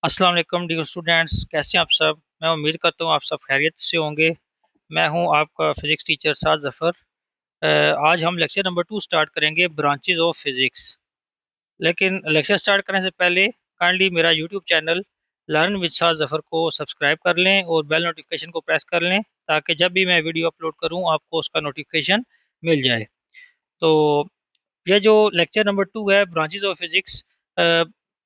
अस्सलाम वालेकुम dear students, कैसे हैं आप सब। मैं उम्मीद करता हूँ आप सब खैरियत से होंगे। मैं हूँ आपका फिज़िक्स टीचर साद ज़फ़र। आज हम लेक्चर नंबर 2 स्टार्ट करेंगे, ब्रांचेस ऑफ फिज़िक्स। लेकिन लेक्चर स्टार्ट करने से पहले काइंडली मेरा यूट्यूब चैनल लर्न विद साद ज़फ़र को सब्सक्राइब कर लें और बेल नोटिफिकेशन को प्रेस कर लें, ताकि जब भी मैं वीडियो अपलोड करूँ आपको उसका नोटिफिकेशन मिल जाए। तो ये जो लेक्चर नंबर 2 है, ब्रांचेस ऑफ फिजिक्स,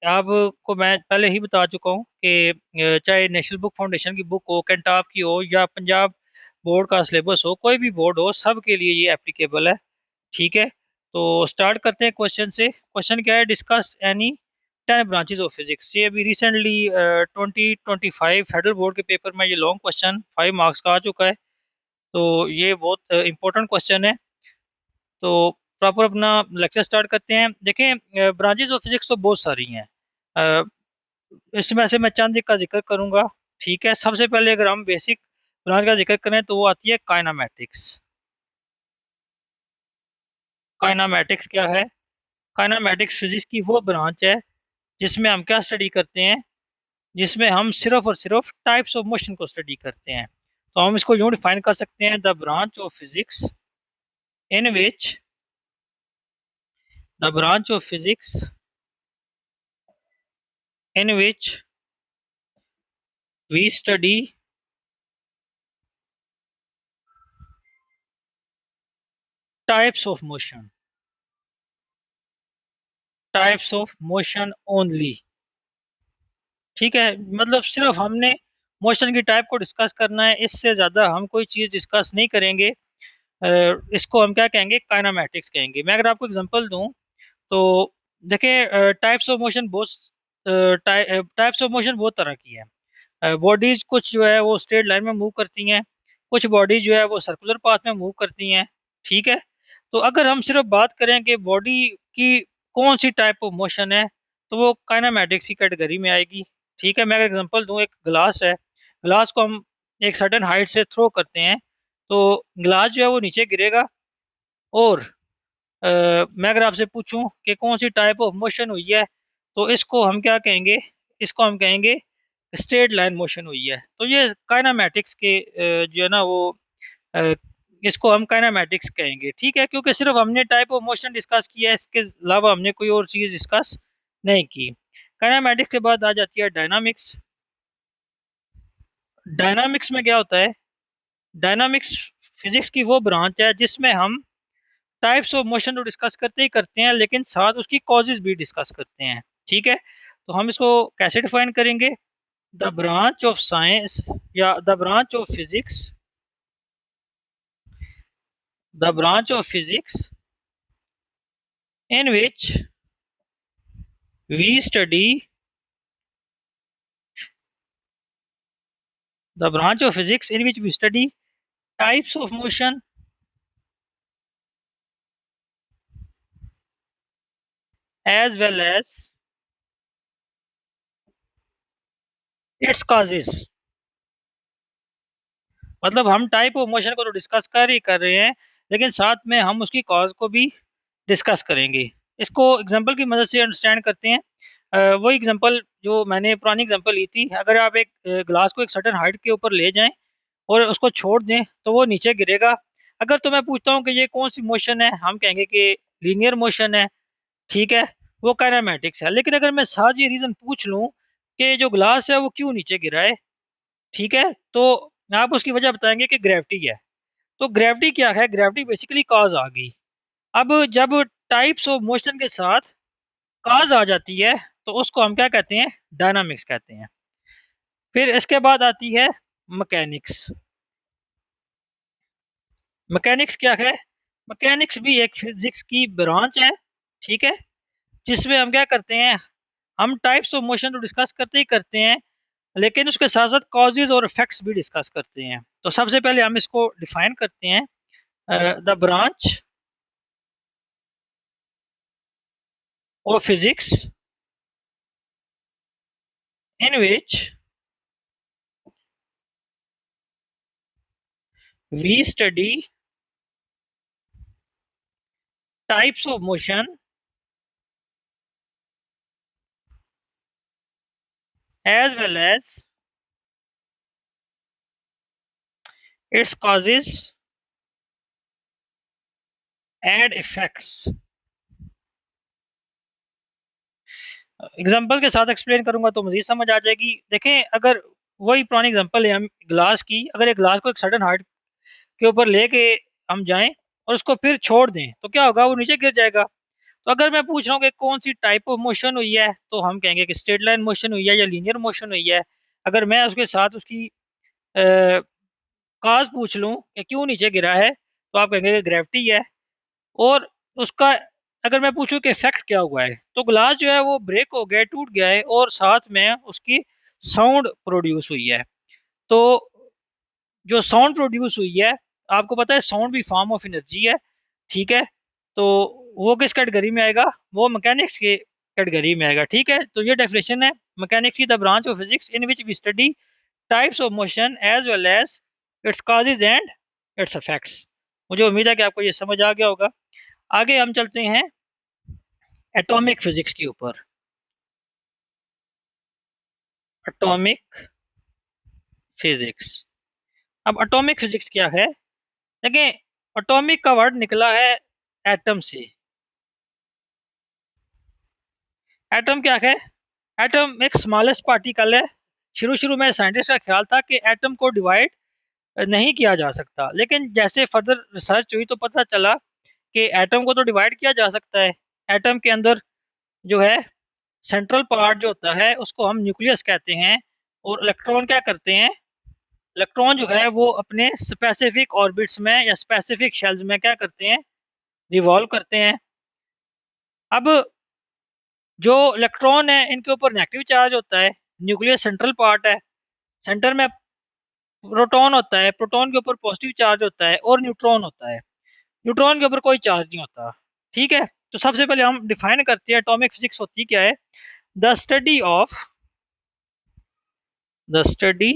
आपको मैं पहले ही बता चुका हूँ कि चाहे नेशनल बुक फाउंडेशन की बुक हो, कैंटाब की हो, या पंजाब बोर्ड का सिलेबस हो, कोई भी बोर्ड हो, सब के लिए ये एप्लीकेबल है। ठीक है, तो स्टार्ट करते हैं क्वेश्चन से। क्वेश्चन क्या है? Discuss any 10 branches of physics. ये अभी रिसेंटली 2025 फेडरल बोर्ड के पेपर में ये लॉन्ग क्वेश्चन 5 मार्क्स का आ चुका है। तो ये बहुत इंपॉर्टेंट क्वेश्चन है। तो प्रॉपर अपना लेक्चर स्टार्ट करते हैं। देखें, ब्रांचेज ऑफ फिजिक्स तो बहुत सारी हैं। अ, इसमें से मैं चंद एक का जिक्र करूंगा। ठीक है, सबसे पहले अगर हम बेसिक ब्रांच का जिक्र करें तो वो आती है काइनामेटिक्स। काइनामेटिक्स क्या है? काइनामेटिक्स फिजिक्स की वो ब्रांच है जिसमें हम क्या स्टडी करते हैं, जिसमें हम सिर्फ और सिर्फ टाइप्स ऑफ मोशन को स्टडी करते हैं। तो हम इसको यूं डिफाइन कर सकते हैं: the branch of physics in which the branch of physics in which we study types of motion. Types of motion only. ठीक है, मतलब सिर्फ हमने मोशन की टाइप को डिस्कस करना है, इससे ज़्यादा हम कोई चीज़ डिस्कस नहीं करेंगे। इसको हम क्या कहेंगे? काइनामेटिक्स कहेंगे। मैं अगर आपको एग्जांपल दूं तो देखिए, टाइप्स ऑफ मोशन बहुत टाइप्स ऑफ मोशन बहुत तरह की है। बॉडीज कुछ जो है वो स्ट्रेट लाइन में मूव करती हैं, कुछ बॉडीज जो है वो सर्कुलर पाथ में मूव करती हैं। ठीक है, तो अगर हम सिर्फ बात करें कि बॉडी की कौन सी टाइप ऑफ मोशन है, तो वो काइनामेटिक्स की कैटेगरी में आएगी। ठीक है, मैं अगर एग्जांपल दूं, एक ग्लास है, ग्लास को हम एक सर्टेन हाइट से थ्रो करते हैं, तो ग्लास जो है वो नीचे गिरेगा। और मैं अगर आपसे पूछूं कि कौन सी टाइप ऑफ मोशन हुई है, तो इसको हम क्या कहेंगे? इसको हम कहेंगे स्ट्रेट लाइन मोशन हुई है। तो ये काइनामेटिक्स के जो है ना वो अ, इसको हम काइनामेटिक्स कहेंगे। ठीक है, क्योंकि सिर्फ हमने टाइप ऑफ मोशन डिस्कस किया है, इसके अलावा हमने कोई और चीज़ डिस्कस नहीं की। काइनामेटिक्स के बाद आ जाती है डायनामिक्स। डायनामिक्स में क्या होता है? डायनामिक्स फिजिक्स की वो ब्रांच है जिसमें हम टाइप्स ऑफ मोशन तो डिस्कस करते ही करते हैं, लेकिन साथ उसकी कॉजेज भी डिस्कस करते हैं। ठीक है, तो हम इसको कैसे डिफाइन करेंगे? द ब्रांच ऑफ साइंस या the branch of physics, the branch of physics in which we study, the branch of physics in which we study types of motion as well as its causes. मतलब हम type of motion को तो discuss कर ही कर रहे हैं, लेकिन साथ में हम उसकी कॉज को भी डिस्कस करेंगे। इसको एग्जांपल की मदद से अंडरस्टैंड करते हैं। वही एग्जांपल जो मैंने पुरानी एग्जांपल ली थी, अगर आप एक ग्लास को एक सर्टेन हाइट के ऊपर ले जाएं और उसको छोड़ दें तो वो नीचे गिरेगा। अगर तो मैं पूछता हूँ कि ये कौन सी मोशन है, हम कहेंगे कि लीनियर मोशन है। ठीक है, वो काइनेमेटिक्स है। लेकिन अगर मैं साथ ये रीजन पूछ लूँ कि जो ग्लास है वो क्यों नीचे गिरा है, ठीक है, तो आप उसकी वजह बताएंगे कि ग्रेविटी है। तो ग्रेविटी क्या है? ग्रेविटी बेसिकली कॉज आ गई। अब जब टाइप्स ऑफ मोशन के साथ कॉज आ जाती है, तो उसको हम क्या कहते हैं? डायनामिक्स कहते हैं। फिर इसके बाद आती है मैकेनिक्स। मैकेनिक्स क्या है? मैकेनिक्स भी एक फिजिक्स की ब्रांच है। ठीक है, जिसमें हम क्या करते हैं? हम टाइप्स ऑफ मोशन तो डिस्कस करते ही करते हैं, लेकिन उसके साथ साथ कॉजेज और इफेक्ट्स भी डिस्कस करते हैं। तो सबसे पहले हम इसको डिफाइन करते हैं: the branch of physics in which we study types of motion as well as its causes and effects। Example के साथ एक्सप्लेन करूंगा तो मजीद समझ आ जाएगी। देखें, अगर वही पुरानी एग्जांपल है हम ग्लास की, अगर एक ग्लास को एक सडन हाइट के ऊपर लेके हम जाएं और उसको फिर छोड़ दें तो क्या होगा, वो नीचे गिर जाएगा। तो अगर मैं पूछ रहा हूँ कि कौन सी टाइप ऑफ मोशन हुई है, तो हम कहेंगे कि स्ट्रेट लाइन मोशन हुई है या लीनियर मोशन हुई है। अगर मैं उसके साथ उसकी काज पूछ लूं कि क्यों नीचे गिरा है, तो आप कहेंगे कि ग्रेविटी है। और उसका अगर मैं पूछूं कि इफेक्ट क्या हुआ है, तो ग्लास जो है वो ब्रेक हो गया, टूट गया है, और साथ में उसकी साउंड प्रोड्यूस हुई है। तो जो साउंड प्रोड्यूस हुई है, आपको पता है साउंड भी फॉर्म ऑफ एनर्जी है, ठीक है। तो वो किस कैटेगरी में आएगा, वो मैकेनिक्स के कैटेगरी में आएगा, ठीक है। तो ये डेफिनेशन है, मैकेनिक्स की the branch of physics in which we study types of motion as well as its causes and its effects. मुझे उम्मीद है कि आपको ये समझ आ गया होगा। आगे हम चलते हैं एटॉमिक फिजिक्स के ऊपर। Atomic physics. अब एटॉमिक फिजिक्स क्या है? देखिए, एटॉमिक का वर्ड निकला है एटम से। एटम क्या है? एटम एक स्मॉलेस्ट पार्टिकल है। शुरू शुरू में साइंटिस्ट का ख्याल था कि एटम को डिवाइड नहीं किया जा सकता, लेकिन जैसे फर्दर रिसर्च हुई तो पता चला कि एटम को तो डिवाइड किया जा सकता है। एटम के अंदर जो है सेंट्रल पार्ट जो होता है उसको हम न्यूक्लियस कहते हैं। और इलेक्ट्रॉन क्या करते हैं? इलेक्ट्रॉन जो है वो अपने स्पेसिफिक ऑर्बिट्स में या स्पेसिफिक शेल्स में क्या करते हैं, रिवॉल्व करते हैं। अब जो इलेक्ट्रॉन है इनके ऊपर नेगेटिव चार्ज होता है, न्यूक्लियस सेंट्रल पार्ट है, सेंटर में प्रोटॉन होता है, प्रोटॉन के ऊपर पॉजिटिव चार्ज होता है, और न्यूट्रॉन होता है, न्यूट्रॉन के ऊपर कोई चार्ज नहीं होता, ठीक है। तो सबसे पहले हम डिफाइन करते हैं एटॉमिक फिजिक्स होती क्या है। The study of the study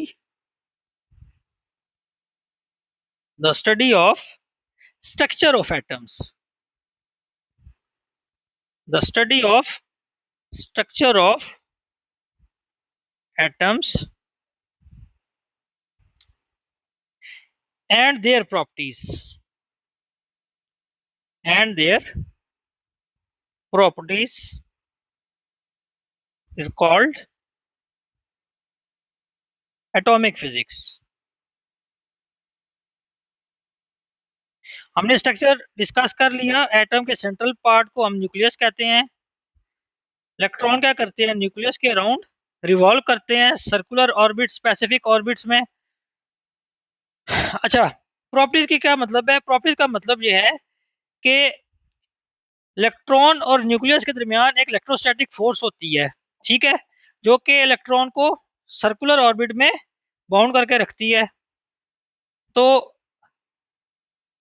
the study of structure of atoms. The study of structure of atoms and their properties and their properties is called atomic physics। हमने स्ट्रक्चर डिस्कस कर लिया। Atom के central part को हम nucleus कहते हैं। Electron क्या करते हैं, न्यूक्लियस के अराउंड रिवॉल्व करते हैं सर्कुलर ऑर्बिट, स्पेसिफिक ऑर्बिट्स में। अच्छा, प्रॉपर्टीज की क्या मतलब है? प्रॉपर्टीज का मतलब ये है कि इलेक्ट्रॉन और न्यूक्लियस के दरमियान एक इलेक्ट्रोस्टैटिक फोर्स होती है, ठीक है, जो कि इलेक्ट्रॉन को सर्कुलर ऑर्बिट में बाउंड करके रखती है। तो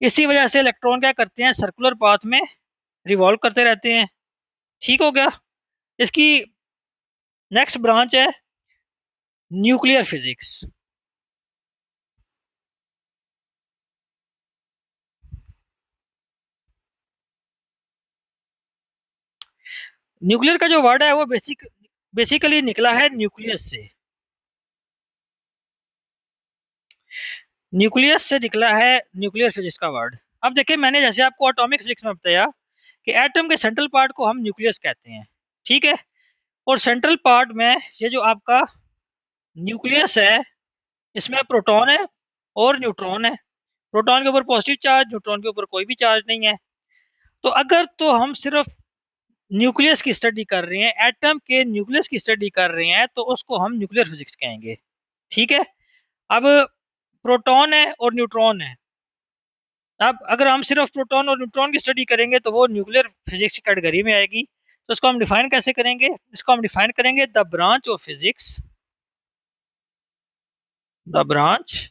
इसी वजह से इलेक्ट्रॉन क्या करते हैं, सर्कुलर पाथ में रिवॉल्व करते रहते हैं, ठीक हो गया। इसकी नेक्स्ट ब्रांच है न्यूक्लियर फिजिक्स। न्यूक्लियर का जो वर्ड है वो बेसिकली निकला है न्यूक्लियस से। न्यूक्लियस से निकला है न्यूक्लियर फिजिक्स का वर्ड। अब देखिए, मैंने जैसे आपको एटॉमिक फिजिक्स में बताया कि एटम के सेंट्रल पार्ट को हम न्यूक्लियस कहते हैं, ठीक है। और सेंट्रल पार्ट में ये जो आपका न्यूक्लियस है, इसमें प्रोटॉन है और न्यूट्रॉन है। प्रोटॉन के ऊपर पॉजिटिव चार्ज, न्यूट्रॉन के ऊपर कोई भी चार्ज नहीं है। तो अगर तो हम सिर्फ न्यूक्लियस की स्टडी कर रहे हैं, एटम के न्यूक्लियस की स्टडी कर रहे हैं, तो उसको हम न्यूक्लियर फिजिक्स कहेंगे, ठीक है। अब प्रोटॉन है और न्यूट्रॉन है। अब अगर हम सिर्फ प्रोटॉन और न्यूट्रॉन की स्टडी करेंगे तो वो न्यूक्लियर फिजिक्स की कैटेगरी में आएगी। तो इसको हम डिफाइन कैसे करेंगे? इसको हम डिफाइन करेंगे the branch of physics, the branch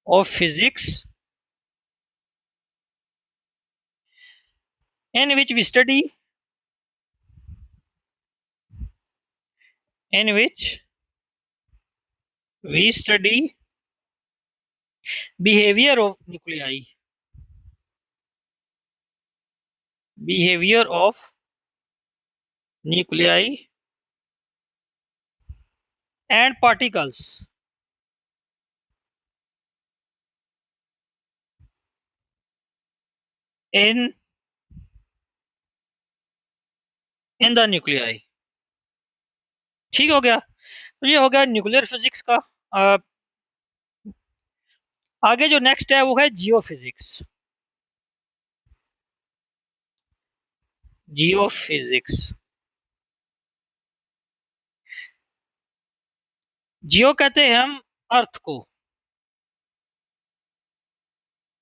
of physics in which we study in which we study behavior of nuclei, behavior of nuclei and particles in in the nuclei. ठीक हो गया, तो ये हो गया न्यूक्लियर फिजिक्स का। अ, आगे जो नेक्स्ट है वो है जियो फिजिक्स। जियो फिजिक्स, जियो कहते हैं हम अर्थ को।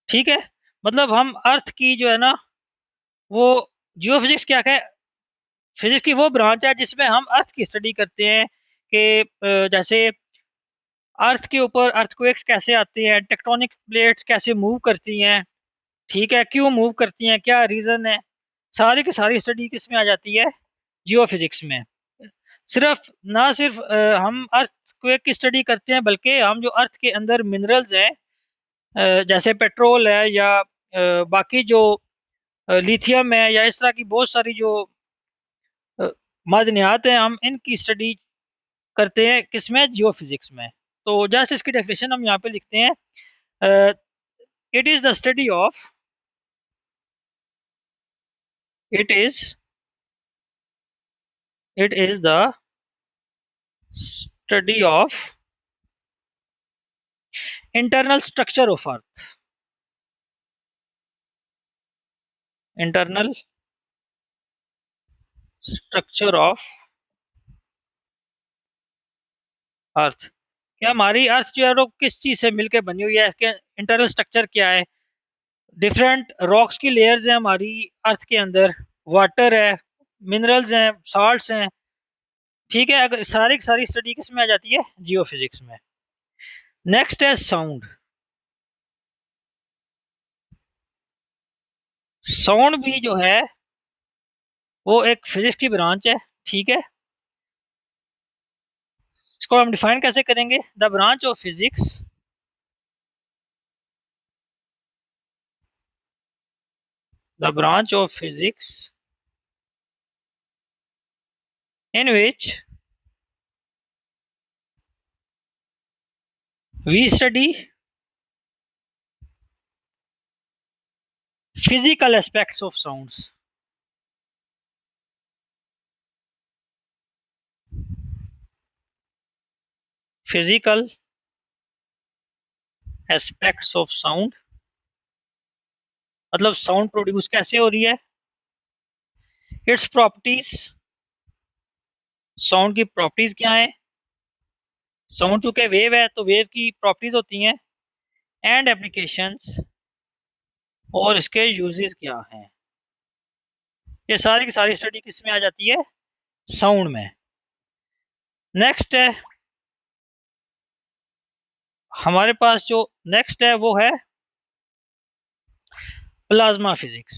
ठीक है, मतलब हम अर्थ की जो है ना वो, जियो फिजिक्स क्या है, फिजिक्स की वो ब्रांच है जिसमें हम अर्थ की स्टडी करते हैं कि जैसे अर्थ के ऊपर अर्थक्वेक्स कैसे आती हैं, टेक्टोनिक प्लेट्स कैसे मूव करती हैं, ठीक है, क्यों मूव करती हैं, क्या रीजन है, सारी की सारी स्टडी किस में आ जाती है, जियो फिजिक्स में। सिर्फ ना सिर्फ हम अर्थक्वेक की स्टडी करते हैं, बल्कि हम जो अर्थ के अंदर मिनरल्स हैं, जैसे पेट्रोल है या बाकी जो लिथियम है या इस तरह की बहुत सारी जो अ, मादनियात हैं, हम इनकी स्टडी करते हैं किसमें, जियो फिजिक्स में। तो जस्ट इसकी डेफिनेशन हम यहाँ पे लिखते हैं, it is the study of, it is it is the study of internal structure of earth, internal structure of earth. क्या हमारी अर्थ जो है वो किस चीज से मिलकर बनी हुई है, इसके इंटरनल स्ट्रक्चर क्या है। डिफरेंट रॉक्स की लेयर्स हैं हमारी अर्थ के अंदर, वाटर है, मिनरल्स हैं, साल्ट्स हैं। ठीक है, अगर सारी की सारी स्टडी किस में आ जाती है, जियो फिजिक्स में। नेक्स्ट है साउंड। साउंड भी जो है वो एक फिजिक्स की ब्रांच है। ठीक है, इसको हम डिफाइन कैसे करेंगे, the branch of physics the branch of physics in which we study physical aspects of sounds. Physical aspects of sound, मतलब साउंड प्रोड्यूस कैसे हो रही है, इट्स प्रॉपर्टीज, साउंड की प्रॉपर्टीज क्या है, साउंड चूंकि वेव है तो वेव की प्रॉपर्टीज होती हैं, एंड एप्लीकेशंस, और इसके यूजेस क्या हैं। ये सारी की सारी स्टडी किस में आ जाती है, साउंड में। नेक्स्ट है हमारे पास जो नेक्स्ट है वो है प्लाज्मा फिजिक्स।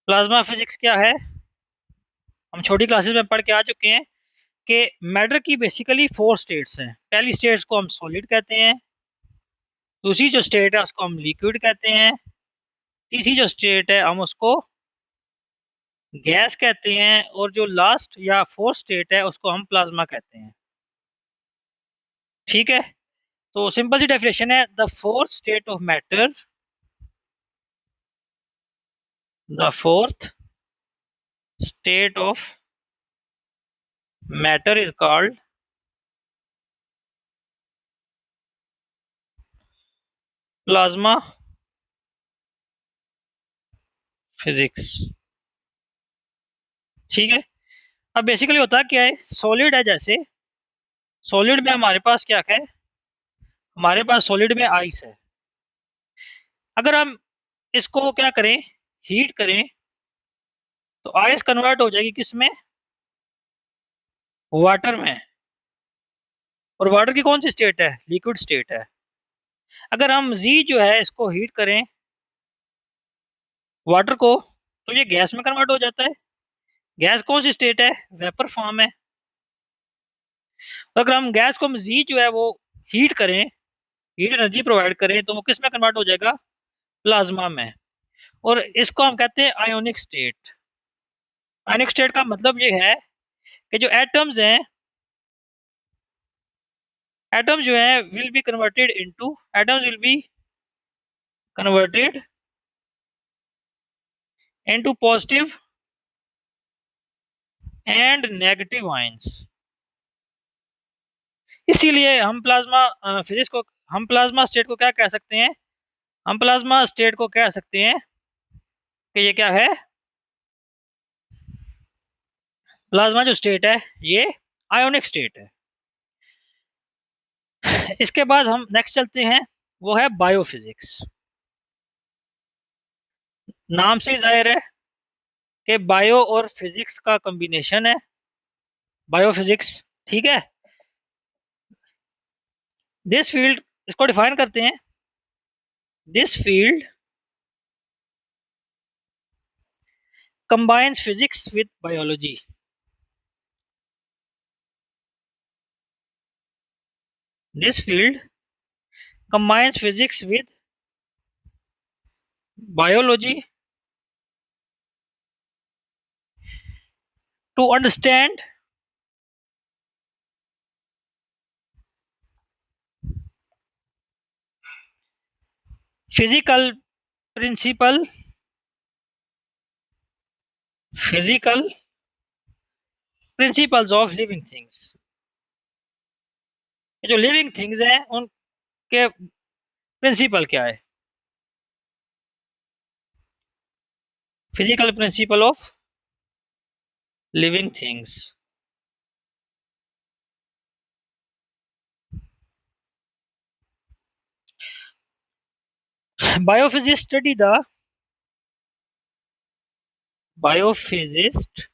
प्लाज्मा फिजिक्स क्या है, हम छोटी क्लासेस में पढ़ के आ चुके हैं कि मैटर की बेसिकली फोर स्टेट्स हैं। पहली स्टेट्स को हम सॉलिड कहते हैं, दूसरी जो स्टेट है उसको हम लिक्विड कहते हैं, तीसरी जो स्टेट है हम उसको गैस कहते हैं, और जो लास्ट या फोर्थ स्टेट है उसको हम प्लाज्मा कहते हैं। ठीक है, तो सिंपल सी डेफिनेशन है, the fourth state of matter, the fourth state of matter is called plasma physics. ठीक है, अब बेसिकली होता क्या है, सॉलिड है, जैसे सॉलिड में हमारे पास क्या है, हमारे पास सॉलिड में आइस है। अगर हम इसको क्या करें, हीट करें, तो आइस कन्वर्ट हो जाएगी किस में, वाटर में। और वाटर की कौन सी स्टेट है, लिक्विड स्टेट है। अगर हम जी जो है इसको हीट करें, वाटर को, तो ये गैस में कन्वर्ट हो जाता है। गैस कौन सी स्टेट है, वेपर फॉर्म है। अगर हम गैस को जी जो है वो हीट करें, हीट एनर्जी प्रोवाइड करें, तो वो किस में कन्वर्ट हो जाएगा, प्लाज्मा में। और इसको हम कहते हैं आयोनिक स्टेट। आयोनिक स्टेट का मतलब ये है कि जो एटम्स हैं, एटम जो है will be converted into, atoms will be converted into positive and negative ions. इसीलिए हम प्लाज्मा फिजिक्स को, हम प्लाज्मा स्टेट को क्या कह सकते हैं, हम प्लाज्मा स्टेट को कह सकते हैं कि ये क्या है, प्लाज्मा जो स्टेट है ये आयोनिक स्टेट है। इसके बाद हम नेक्स्ट चलते हैं, वो है बायोफिजिक्स। नाम से ही जाहिर है कि बायो और फिजिक्स का कॉम्बिनेशन है बायोफिजिक्स। ठीक है, दिस फील्ड, इसको डिफाइन करते हैं, this field combines physics with biology. This field combines physics with biology to understand physical principle, physical principles of living things। ये जो लिविंग थिंग्स हैं उनके प्रिंसिपल क्या है, physical principle of living things. Biophysicist study the, biophysicist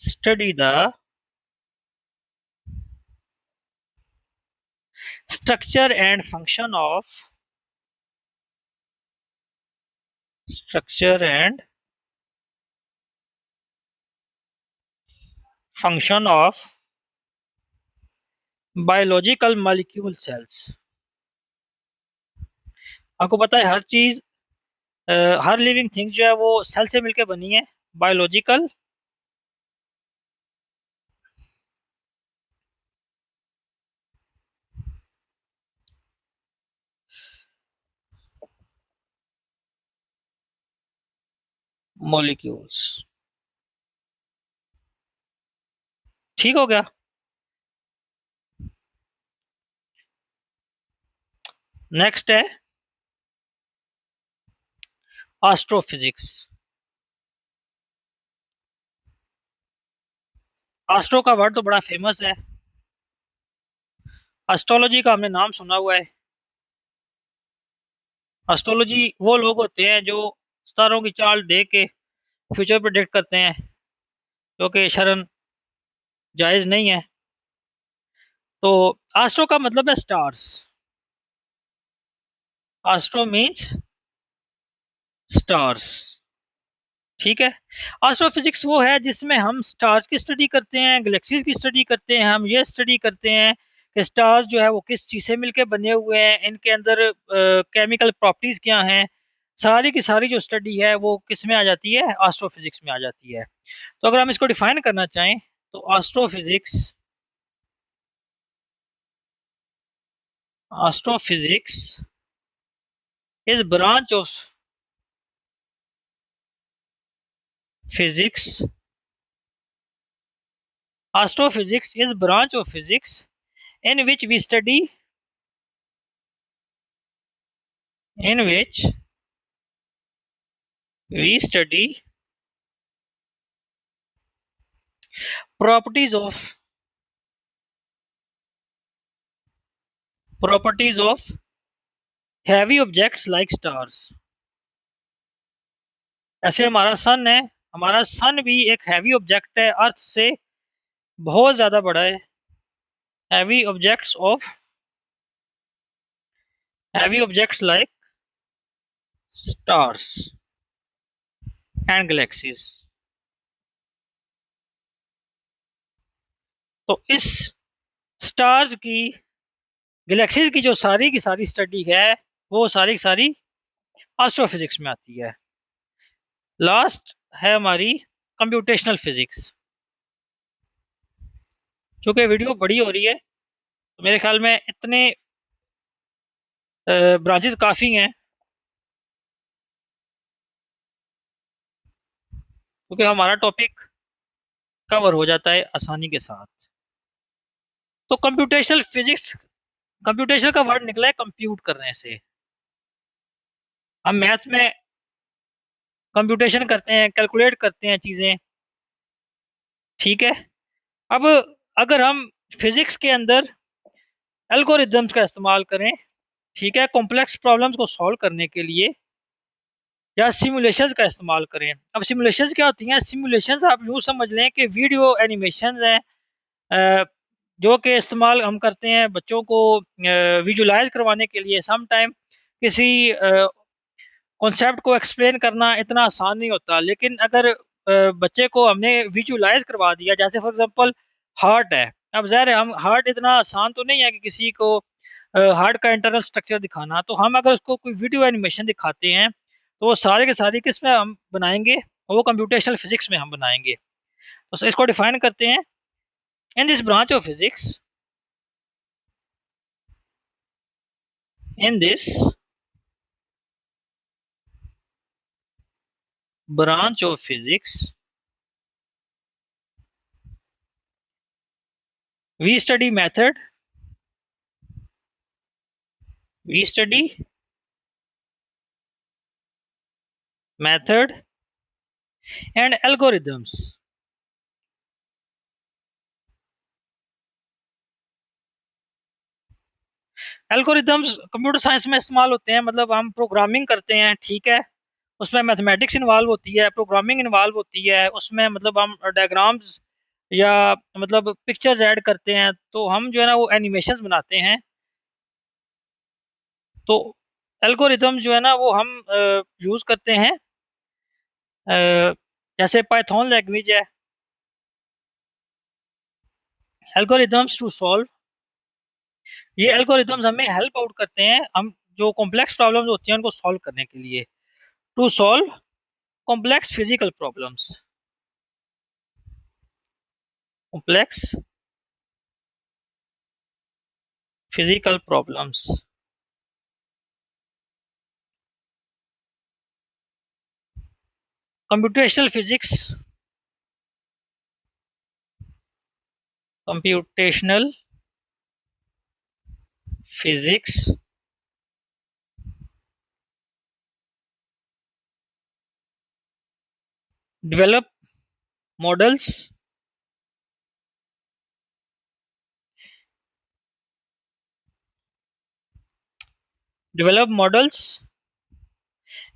study the structure and function of, structure and function of biological molecule cells. आपको पता है हर चीज, हर लिविंग थिंग जो है वो सेल से मिलकर बनी है, बायोलॉजिकल मॉलिक्यूल्स। ठीक हो गया। नेक्स्ट है एस्ट्रोफिजिक्स। एस्ट्रो का वर्ड तो बड़ा फेमस है, एस्ट्रोलॉजी का हमने नाम सुना हुआ है। एस्ट्रोलॉजी वो लोग होते हैं जो सितारों की चाल देख के फ्यूचर प्रेडिक्ट करते हैं, जो कि शरन जायज नहीं है। तो एस्ट्रो का मतलब है स्टार्स, एस्ट्रो मींस स्टार्स। ठीक है, एस्ट्रोफिजिक्स वो है जिसमें हम स्टार्स की स्टडी करते हैं, गैलेक्सीज की स्टडी करते हैं। हम ये स्टडी करते हैं कि स्टार्स जो है वो किस चीज़ से मिलकर बने हुए हैं, इनके अंदर केमिकल प्रॉपर्टीज क्या हैं। सारी की सारी जो स्टडी है वो किस में आ जाती है, एस्ट्रोफिजिक्स में आ जाती है। तो अगर हम इसको डिफाइन करना चाहें तो astrophysics, astrophysics is branch of physics, astrophysics is branch of physics in which we study, in which we study properties of, properties of heavy objects like stars। ऐसे हमारा सन है, हमारा सन भी एक हैवी ऑब्जेक्ट है, अर्थ से बहुत ज्यादा बड़ा है। Heavy objects of, heavy objects like stars and galaxies. तो इस स्टार्स की, गैलेक्सीज की जो सारी की सारी स्टडी है वो सारी की सारी एस्ट्रोफिजिक्स में आती है। लास्ट है हमारी कंप्यूटेशनल फिजिक्स। क्योंकि वीडियो बड़ी हो रही है तो मेरे ख्याल में इतने ब्रांचेस काफ़ी हैं, क्योंकि हमारा टॉपिक कवर हो जाता है आसानी के साथ। तो कंप्यूटेशनल फिजिक्स, कंप्यूटेशनल का वर्ड निकला है कंप्यूट करने से। हम मैथ में कंप्यूटेशन करते हैं, कैलकुलेट करते हैं चीज़ें, ठीक है। अब अगर हम फिजिक्स के अंदर एल्गोरिदम्स का इस्तेमाल करें, ठीक है, कॉम्प्लेक्स प्रॉब्लम्स को सॉल्व करने के लिए, या सिमुलेशंस का इस्तेमाल करें। अब सिमुलेशंस क्या होती हैं? सिमुलेशंस आप यूँ समझ लें कि वीडियो एनिमेशंस हैं, अ, जो कि इस्तेमाल हम करते हैं बच्चों को विजुलाइज करवाने के लिए। सम टाइम किसी कॉन्सेप्ट को एक्सप्लेन करना इतना आसान नहीं होता, लेकिन अगर बच्चे को हमने विजुलाइज करवा दिया, जैसे फॉर एग्जांपल हार्ट है। अब ज़ाहिर है हम हार्ट इतना आसान तो नहीं है कि किसी को हार्ट का इंटरनल स्ट्रक्चर दिखाना, तो हम अगर उसको कोई वीडियो एनिमेशन दिखाते हैं तो वो सारे के सारे किस में हम बनाएंगे? वो कंप्यूटेशनल फिजिक्स में हम बनाएंगे। तो इसको डिफाइन करते हैं, in this branch of physics, in this branch of physics we study method, we study method and algorithms। Algorithms computer science में इस्तेमाल होते हैं, मतलब हम प्रोग्रामिंग करते हैं, ठीक है। उसमें मैथमेटिक्स इन्वॉल्व होती है, प्रोग्रामिंग इन्वॉल्व होती है, उसमें मतलब हम डायग्राम्स या मतलब पिक्चर्स ऐड करते हैं, तो हम जो है ना वो एनिमेशंस बनाते हैं। तो एल्गोरिदम जो है ना वो हम यूज़ करते हैं, जैसे पाइथन लैंग्वेज है, एल्गोरिदम्स टू सॉल्व। ये एल्गोरिदम्स हमें हेल्प आउट करते हैं, हम जो कॉम्प्लेक्स प्रॉब्लम्स होती हैं उनको सॉल्व करने के लिए, to solve complex physical problems, complex physical problems. Computational physics, computational physics develop models, develop models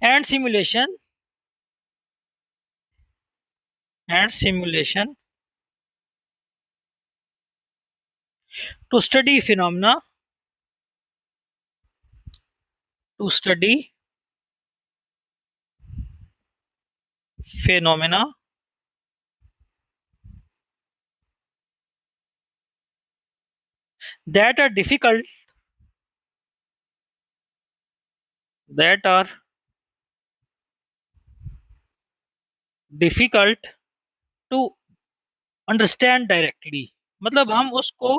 and simulation, and simulation to study phenomena, to study phenomena that are difficult, that are difficult to understand directly. मतलब हम उसको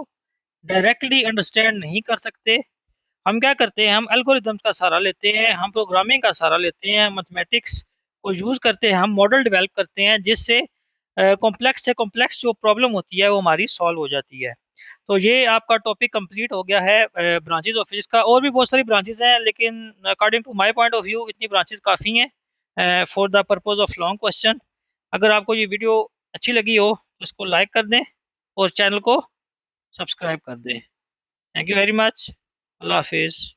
directly understand नहीं कर सकते। हम क्या करते हैं? हम एल्गोरिदम्स का सहारा लेते हैं, हम प्रोग्रामिंग का सहारा लेते हैं, मैथमेटिक्स को यूज़ करते हैं, हम मॉडल डेवलप करते हैं, जिससे कॉम्प्लेक्स से कॉम्प्लेक्स जो प्रॉब्लम होती है वो हमारी सॉल्व हो जाती है। तो ये आपका टॉपिक कंप्लीट हो गया है ब्रांचेज ऑफ फिजिक्स का। और भी बहुत सारी ब्रांचेज हैं, लेकिन according to my point of view इतनी ब्रांचेज काफ़ी हैं for the purpose of long question. अगर आपको ये वीडियो अच्छी लगी हो तो इसको लाइक कर दें और चैनल को सब्सक्राइब कर दें। Thank you very much. अल्लाह हाफिज़।